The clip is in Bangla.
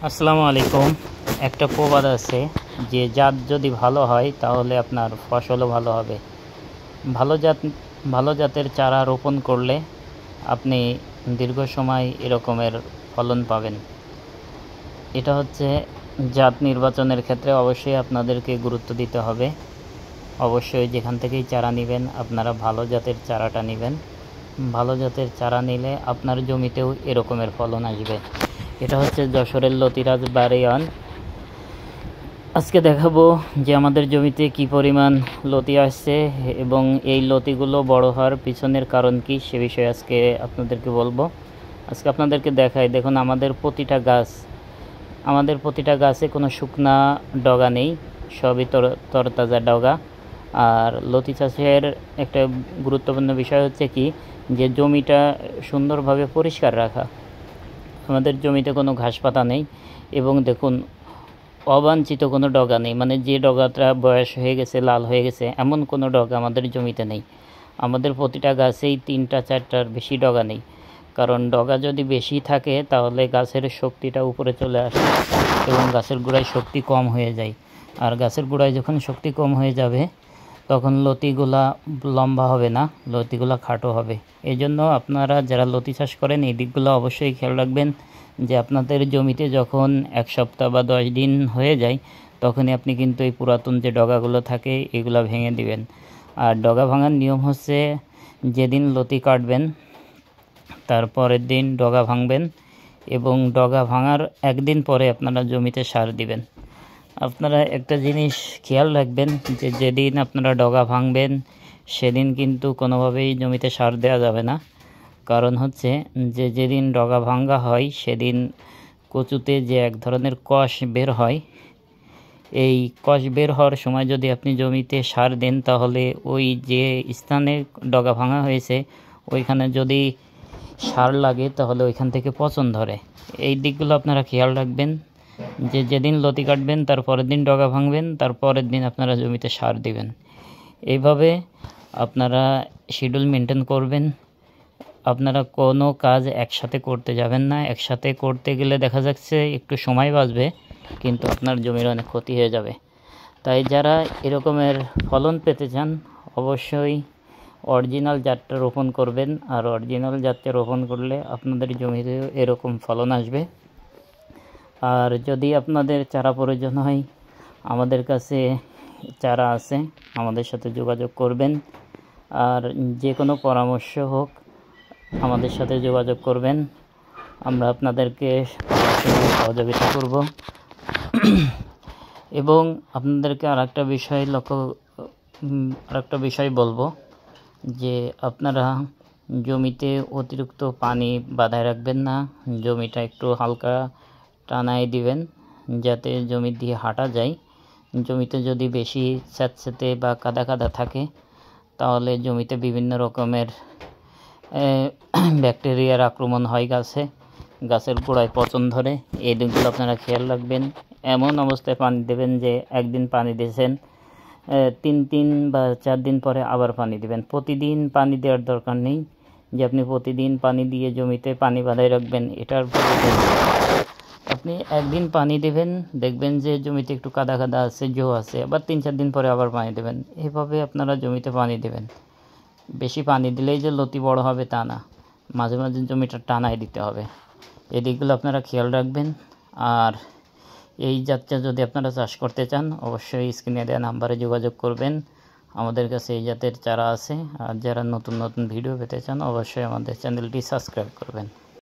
আসসালামু আলাইকুম। একটা প্রবাদ আছে যে জাত যদি ভালো হয় তাহলে আপনার ফসলও ভালো হবে। ভালো জাত ভালো জাতের চারা রোপণ করলে আপনি দীর্ঘ সময় এরকমের ফলন পাবেন। এটা হচ্ছে জাত নির্বাচনের ক্ষেত্রে অবশ্যই আপনাদেরকে গুরুত্ব দিতে হবে। অবশ্যই যেখান থেকেই চারা নেবেন আপনারা ভালো জাতের চারাটা নেবেন। ভালো জাতের চারা নিলে আপনার জমিতেও এরকমের ফলন আসবে। এটা হচ্ছে যশোরের লতিরাজ বাড়িয়ান। আজকে দেখাবো যে আমাদের জমিতে কি পরিমাণ লতি আসছে এবং এই লতিগুলো বড় হওয়ার পিছনের কারণ কি সে বিষয়ে আজকে আপনাদেরকে বলবো। আজকে আপনাদেরকে দেখাই, দেখুন আমাদের প্রতিটা গাছে কোনো শুকনা ডগা নেই, সবই তরতাজা ডগা। আর লতি চাষের একটা গুরুত্বপূর্ণ বিষয় হচ্ছে কি যে জমিটা সুন্দরভাবে পরিষ্কার রাখা। আমাদের জমিতে কোনো ঘাস পাতা নেই এবং দেখুন অবাঞ্ছিত কোনো ডগা নেই, মানে যে ডগাটা বয়স হয়ে গেছে, লাল হয়ে গেছে, এমন কোনো ডগা আমাদের জমিতে নেই। আমাদের প্রতিটা গাছেই 3-4টার বেশি ডগা নেই, কারণ ডগা যদি বেশি থাকে তাহলে গাছের শক্তিটা উপরে চলে আসে এবং গাছের গোড়ায় শক্তি কম হয়ে যায়। আর গাছের গোড়ায় যখন শক্তি কম হয়ে যাবে তখন লতিগুলা লম্বা হবে না, লতিগুলা খাটো হবে। এই জন্য আপনারা যারা লতি চাষ করেন এই দিকগুলো অবশ্যই খেয়াল রাখবেন যে আপনাদের জমিতে যখন 1 সপ্তাহ বা 10 দিন হয়ে যায় তখনই আপনি কিন্তু এই পুরাতন যে ডগাগুলো থাকে এগুলো ভেঙে দিবেন। আর ডগা ভাঙার নিয়ম হচ্ছে যেদিন লতি কাটবেন তার পরের দিন ডগা ভাঙবেন এবং ডগা ভাঙার একদিন পরে আপনারা জমিতে সার দিবেন। আপনারা একটা জিনিস খেয়াল রাখবেন যে যেদিন আপনারা ডগা ভাঙবেন সেদিন কিন্তু কোনোভাবেই জমিতে সার দেওয়া যাবে না। কারণ হচ্ছে যে যেদিন ডগা ভাঙা হয় সেদিন কচুতে যে এক ধরনের কষ বের হয়, এই কষ বের হওয়ার সময় যদি আপনি জমিতে সার দেন তাহলে ওই যে স্থানে ডগা ভাঙা হয়েছে ওইখানে যদি সার লাগে তাহলে ওইখান থেকে পচন ধরে। এই দিকগুলো আপনারা খেয়াল রাখবেন যে যেদিন লতি কাটবেন তার পরের দিন ডগা ভাঙবেন, তার পরের দিন আপনারা জমিতে সার দিবেন। এইভাবে আপনারা শিডিউল মেনটেন করবেন। আপনারা কোনো কাজ একসাথে করতে যাবেন না। একসাথে করতে গেলে দেখা যাচ্ছে একটু সময় বাঁচবে কিন্তু আপনার জমির অনেক ক্ষতি হয়ে যাবে। তাই যারা এরকমের ফলন পেতে চান অবশ্যই অরিজিনাল জাতটা রোপণ করবেন। আর অরিজিনাল জাতটা রোপণ করলে আপনাদের জমিতে এরকম ফলন আসবে। আর যদি আপনাদের চারা প্রয়োজন হয় আমাদের কাছে চারা আছে, আমাদের সাথে যোগাযোগ করবেন। আর যে কোনো পরামর্শ হোক আমাদের সাথে যোগাযোগ করবেন, আমরা আপনাদেরকে সহযোগিতা করব। এবং আপনাদেরকে আরেকটা বিষয় বলবো যে আপনারা জমিতে অতিরিক্ত পানি বাঁধায় রাখবেন না, জমিটা একটু হালকা টানায় দিবেন যাতে জমি দিয়ে হাঁটা যায়। জমিতে যদি বেশি স্যাঁতসেঁতে বা কাদা কাদা থাকে তাহলে জমিতে বিভিন্ন রকমের ব্যাকটেরিয়ার আক্রমণ হয়, গাছের গোড়ায় পচন ধরে। এই দিকগুলো আপনারা খেয়াল রাখবেন। এমন অবস্থায় পানি দেবেন যে একদিন পানি দিয়েছেন 3 দিন বা 4 দিন পরে আবার পানি দেবেন। প্রতিদিন পানি দেওয়ার দরকার নেই যে আপনি প্রতিদিন পানি দিয়ে জমিতে পানি বাঁধায় রাখবেন, এটার প্রয়োজন। আপনি একদিন পানি দেবেন, দেখবেন যে জমিতে একটু কাদা কাদা আছে, জো আছে, আবার 3-4 দিন পরে আবার পানি দেবেন। এইভাবে আপনারা জমিতে পানি দেবেন। বেশি পানি দিলেই যে লতি বড় হবে তা না, মাঝে মাঝে জমিটা টানায় দিতে হবে। এই দিকগুলো আপনারা খেয়াল রাখবেন। আর এই জাতটা যদি আপনারা চাষ করতে চান অবশ্যই স্ক্রিনে দেওয়া নাম্বারে যোগাযোগ করবেন। আমাদের কাছে এই জাতের চারা আছে। আর যারা নতুন নতুন ভিডিও পেতে চান অবশ্যই আমাদের চ্যানেলটি সাবস্ক্রাইব করবেন।